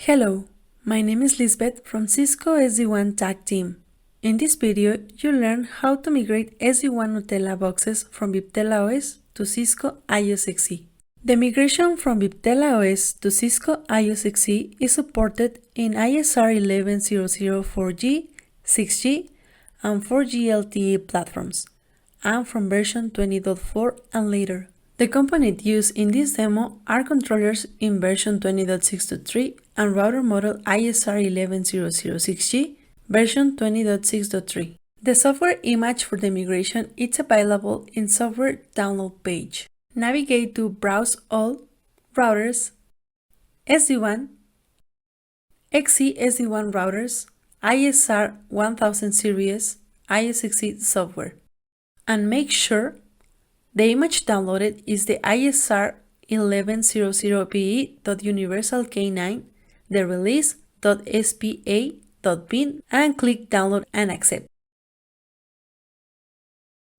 Hello, my name is Lisbeth from Cisco SD-WAN Tech team. In this video, you'll learn how to migrate SD-WAN Nutella boxes from Viptela OS to Cisco IOS XE. The migration from Viptela OS to Cisco IOS XE is supported in ISR 11.0.0 4G, 6G, and 4G LTE platforms, and from version 20.4 and later. The components used in this demo are controllers in version 20.6.3 and router model ISR 11.0.0.6G version 20.6.3. The software image for the migration is available in software download page. Navigate to Browse All, Routers, SD-WAN, XE SD-WAN routers, ISR 1000 series, IOS XE software, and make sure the image downloaded is the ISR 11.0.0pe.universal-k9, the release.spa.bin, and click Download and Accept.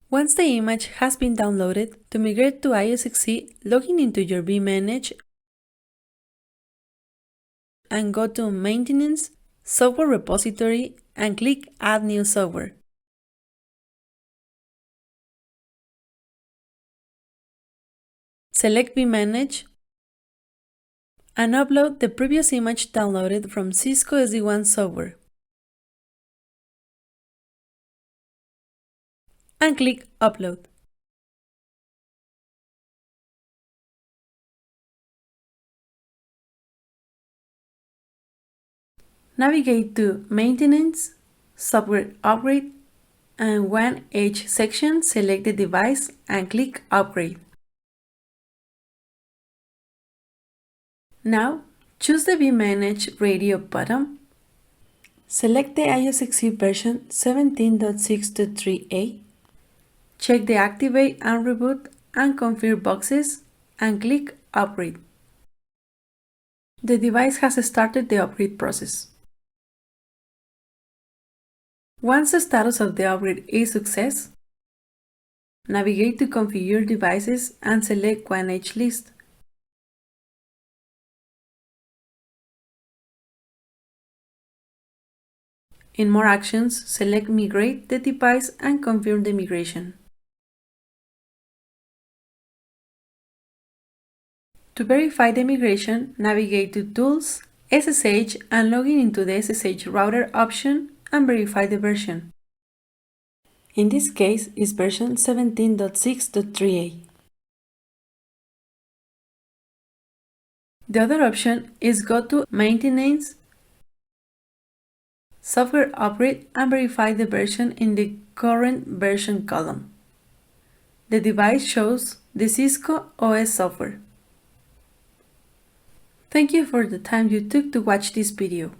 Once the image has been downloaded, to migrate to IOS XE, log into your vManage and go to Maintenance, Software Repository, and click Add New Software. Select vManage and upload the previous image downloaded from Cisco SD-WAN software. And click Upload. Navigate to Maintenance, Software Upgrade, and WAN Edge section, select the device and click Upgrade. Now, choose the vManage radio button. Select the IOS XE version 17.6.3a. Check the Activate and Reboot and Configure boxes and click Upgrade. The device has started the upgrade process. Once the status of the upgrade is success, navigate to Configure Devices and select WAN Edge list. In More Actions, select Migrate the device and confirm the migration. To verify the migration, navigate to Tools, SSH, and log into the SSH router option and verify the version. In this case, it's version 17.6.3a. The other option is go to Maintenance, Software Upgrade, and verify the version in the Current Version column. The device shows the Cisco OS software. Thank you for the time you took to watch this video.